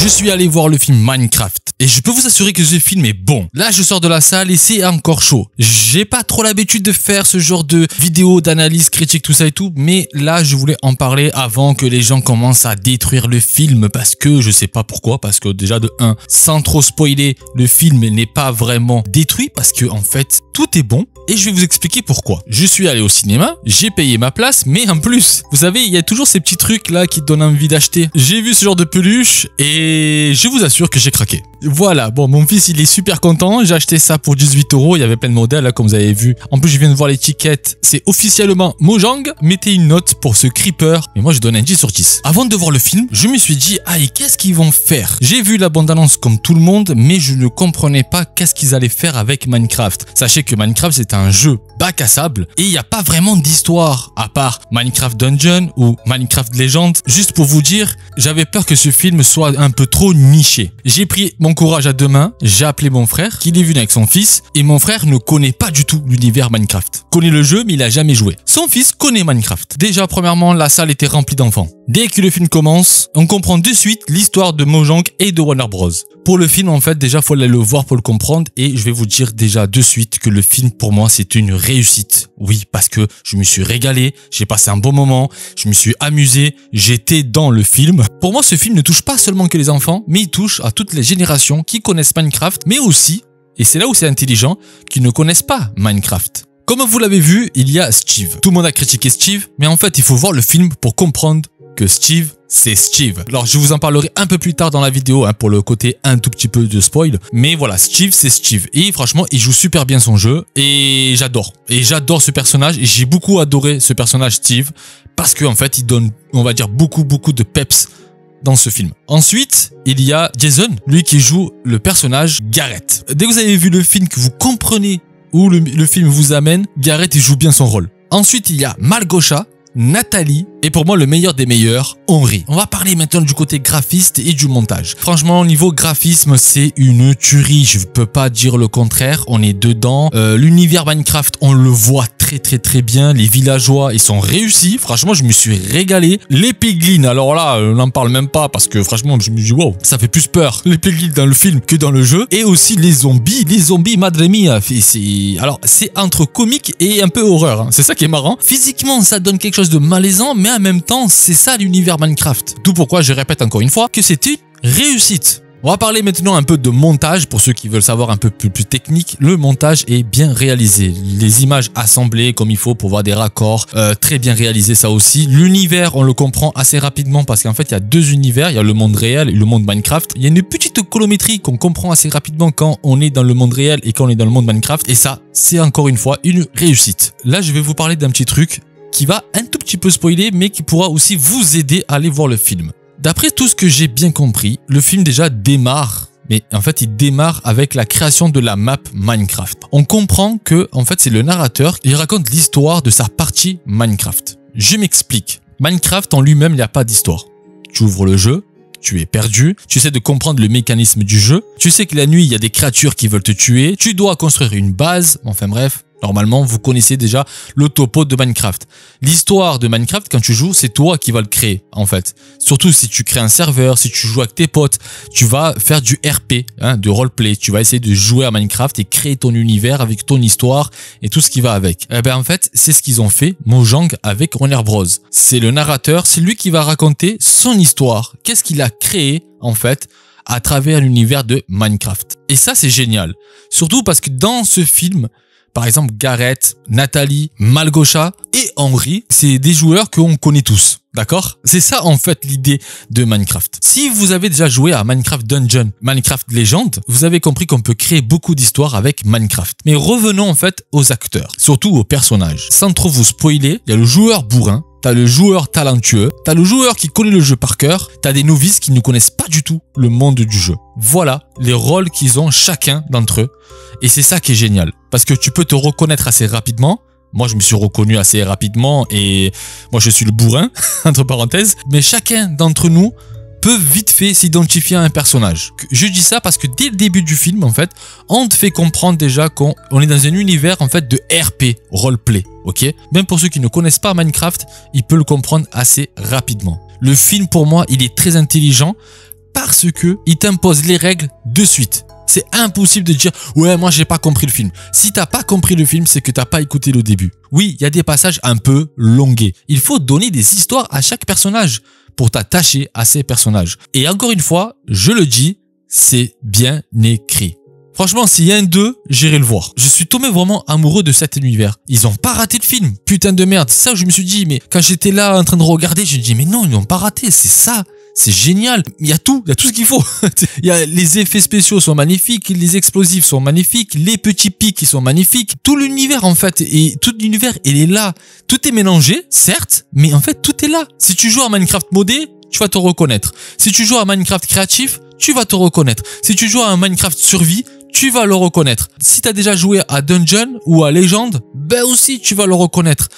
Je suis allé voir le film Minecraft et je peux vous assurer que ce film est bon. Là, je sors de la salle et c'est encore chaud. J'ai pas trop l'habitude de faire ce genre de vidéos d'analyse critique, tout ça et tout, mais là, je voulais en parler avant que les gens commencent à détruire le film parce que je sais pas pourquoi, parce que déjà de 1, sans trop spoiler, le film n'est pas vraiment détruit parce que en fait, tout est bon. Et je vais vous expliquer pourquoi. Je suis allé au cinéma, j'ai payé ma place, mais en plus, vous savez, il y a toujours ces petits trucs là qui te donnent envie d'acheter. J'ai vu ce genre de peluche et je vous assure que j'ai craqué. Voilà, bon, mon fils il est super content, j'ai acheté ça pour 18 €, il y avait plein de modèles là comme vous avez vu. En plus je viens de voir l'étiquette, c'est officiellement Mojang, mettez une note pour ce creeper, mais moi je donne un 10 sur 10. Avant de voir le film, je me suis dit, et qu'est-ce qu'ils vont faire? J'ai vu la bande-annonce comme tout le monde, mais je ne comprenais pas qu'est-ce qu'ils allaient faire avec Minecraft. Sachez que Minecraft c'est un jeu bac à sable et il n'y a pas vraiment d'histoire à part Minecraft Dungeon ou Minecraft Legend. Juste pour vous dire, j'avais peur que ce film soit un peu trop niché. J'ai pris mon courage à deux mains, j'ai appelé mon frère qui est venu avec son fils et mon frère ne connaît pas du tout l'univers Minecraft. Il connaît le jeu mais il a jamais joué. Son fils connaît Minecraft. Déjà premièrement, la salle était remplie d'enfants. Dès que le film commence, on comprend de suite l'histoire de Mojang et de Warner Bros. Pour le film, en fait, déjà, faut aller le voir pour le comprendre et je vais vous dire déjà de suite que le film, pour moi, c'est une réussite. Oui, parce que je me suis régalé, j'ai passé un bon moment, je me suis amusé, j'étais dans le film. Pour moi, ce film ne touche pas seulement que les enfants, mais il touche à toutes les générations qui connaissent Minecraft, mais aussi, et c'est là où c'est intelligent, qui ne connaissent pas Minecraft. Comme vous l'avez vu, il y a Steve. Tout le monde a critiqué Steve, mais en fait, il faut voir le film pour comprendre que Steve, c'est Steve. Alors, je vous en parlerai un peu plus tard dans la vidéo pour le côté un tout petit peu de spoil. Mais voilà, Steve, c'est Steve. Et franchement, il joue super bien son jeu et j'adore. Et j'adore ce personnage et j'ai beaucoup adoré ce personnage Steve parce qu'en fait, il donne, on va dire, beaucoup de peps dans ce film. Ensuite, il y a Jason, lui qui joue le personnage Garrett. Dès que vous avez vu le film, que vous comprenez où le film vous amène, Garrett, il joue bien son rôle. Ensuite, il y a Malgosha, Nathalie et pour moi le meilleur des meilleurs, Henry. On va parler maintenant du côté graphiste et du montage. Franchement, au niveau graphisme, c'est une tuerie. Je peux pas dire le contraire. On est dedans. L'univers Minecraft, on le voit très bien. Les villageois, ils sont réussis. Franchement, je me suis régalé. Les piglins, alors là, on n'en parle même pas parce que franchement, je me dis wow, ça fait plus peur les piglins dans le film que dans le jeu. Et aussi les zombies, madre mia. Alors c'est entre comique et un peu horreur. C'est ça qui est marrant. Physiquement, ça donne quelque chose de malaisant, mais en même temps, c'est ça l'univers Minecraft. D'où pourquoi je répète encore une fois que c'est une réussite. On va parler maintenant un peu de montage pour ceux qui veulent savoir un peu plus technique. Le montage est bien réalisé. Les images assemblées comme il faut pour voir des raccords, très bien réalisé ça aussi. L'univers, on le comprend assez rapidement parce qu'en fait, il y a deux univers. Il y a le monde réel et le monde Minecraft. Il y a une petite colométrie qu'on comprend assez rapidement quand on est dans le monde réel et quand on est dans le monde Minecraft. Et ça, c'est encore une fois une réussite. Là, je vais vous parler d'un petit truc qui va un tout petit peu spoiler, mais qui pourra aussi vous aider à aller voir le film. D'après tout ce que j'ai bien compris, le film déjà démarre, mais en fait il démarre avec la création de la map Minecraft. On comprend que en fait c'est le narrateur, il raconte l'histoire de sa partie Minecraft. Je m'explique. Minecraft en lui-même, il n'y a pas d'histoire. Tu ouvres le jeu, tu es perdu, tu essaies de comprendre le mécanisme du jeu, tu sais que la nuit il y a des créatures qui veulent te tuer, tu dois construire une base, enfin bref. Normalement, vous connaissez déjà le topo de Minecraft. L'histoire de Minecraft, quand tu joues, c'est toi qui vas le créer, en fait. Surtout si tu crées un serveur, si tu joues avec tes potes, tu vas faire du RP, de roleplay. Tu vas essayer de jouer à Minecraft et créer ton univers avec ton histoire et tout ce qui va avec. Eh ben, en fait, c'est ce qu'ils ont fait, Mojang, avec Warner Bros. C'est le narrateur, c'est lui qui va raconter son histoire. Qu'est-ce qu'il a créé, en fait, à travers l'univers de Minecraft. Et ça, c'est génial. Surtout parce que dans ce film, par exemple, Garrett, Nathalie, Malgosha et Henry, c'est des joueurs qu'on connaît tous, d'accord? C'est ça en fait l'idée de Minecraft. Si vous avez déjà joué à Minecraft Dungeon, Minecraft Legend, vous avez compris qu'on peut créer beaucoup d'histoires avec Minecraft. Mais revenons en fait aux acteurs, surtout aux personnages. Sans trop vous spoiler, il y a le joueur bourrin, t'as le joueur talentueux, t'as le joueur qui connaît le jeu par cœur, t'as des novices qui ne connaissent pas du tout le monde du jeu. Voilà les rôles qu'ils ont chacun d'entre eux. Et c'est ça qui est génial. Parce que tu peux te reconnaître assez rapidement. Moi, je me suis reconnu assez rapidement et moi, je suis le bourrin, entre parenthèses. Mais chacun d'entre nous peut vite fait s'identifier à un personnage. Je dis ça parce que dès le début du film, en fait, on te fait comprendre déjà qu'on est dans un univers en fait de RP, roleplay, ok? Même pour ceux qui ne connaissent pas Minecraft, ils peuvent le comprendre assez rapidement. Le film, pour moi, il est très intelligent parce que il t'impose les règles de suite. C'est impossible de dire « Ouais, moi j'ai pas compris le film ». Si t'as pas compris le film, c'est que t'as pas écouté le début. Oui, il y a des passages un peu longués. Il faut donner des histoires à chaque personnage pour t'attacher à ces personnages. Et encore une fois, je le dis, c'est bien écrit. Franchement, s'il y a un 2, j'irai le voir. Je suis tombé vraiment amoureux de cet univers. Ils ont pas raté le film. Putain de merde. C'est ça que je me suis dit, mais quand j'étais là en train de regarder, je me dis, mais non, ils n'ont pas raté. C'est ça. C'est génial. Il y a tout ce qu'il faut. Les effets spéciaux sont magnifiques, les explosifs sont magnifiques, les petits pics ils sont magnifiques. Tout l'univers en fait, et tout l'univers il est là. Tout est mélangé, certes, mais en fait tout est là. Si tu joues à Minecraft modé, tu vas te reconnaître. Si tu joues à Minecraft créatif, tu vas te reconnaître. Si tu joues à un Minecraft survie, tu vas le reconnaître. Si tu as déjà joué à Dungeon ou à Legend, ben aussi tu vas le reconnaître.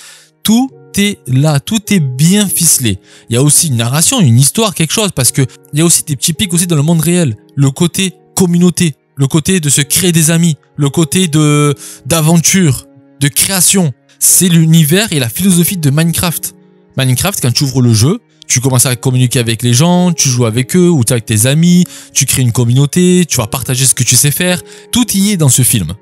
Tout est là, tout est bien ficelé. Il y a aussi une narration, une histoire, quelque chose, parce que il y a aussi des petits pics aussi dans le monde réel. Le côté communauté, le côté de se créer des amis, le côté d'aventure, de création. C'est l'univers et la philosophie de Minecraft. Minecraft, quand tu ouvres le jeu, tu commences à communiquer avec les gens, tu joues avec eux ou tu es avec tes amis, tu crées une communauté, tu vas partager ce que tu sais faire. Tout y est dans ce film.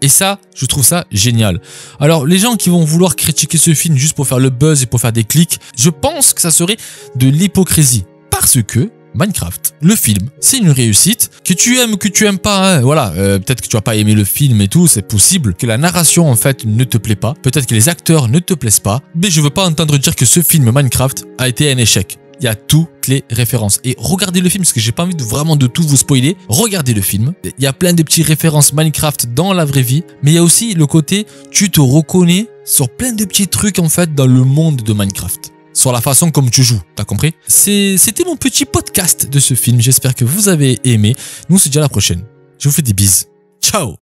Et ça, je trouve ça génial. Alors, les gens qui vont vouloir critiquer ce film juste pour faire le buzz et pour faire des clics, je pense que ça serait de l'hypocrisie. Parce que Minecraft, le film, c'est une réussite. Que tu aimes ou que tu aimes pas, hein, voilà. Peut-être que tu vas pas aimer le film et tout, c'est possible. Que la narration, en fait, ne te plaît pas. Peut-être que les acteurs ne te plaisent pas. Mais je veux pas entendre dire que ce film Minecraft a été un échec. Il y a toutes les références. Et regardez le film, parce que j'ai pas envie de tout vous spoiler. Regardez le film. Il y a plein de petites références Minecraft dans la vraie vie. Mais il y a aussi le côté, tu te reconnais sur plein de petits trucs, en fait, dans le monde de Minecraft. Sur la façon comme tu joues, t'as compris? C'était mon petit podcast de ce film. J'espère que vous avez aimé. Nous, on se dit à la prochaine. Je vous fais des bises. Ciao!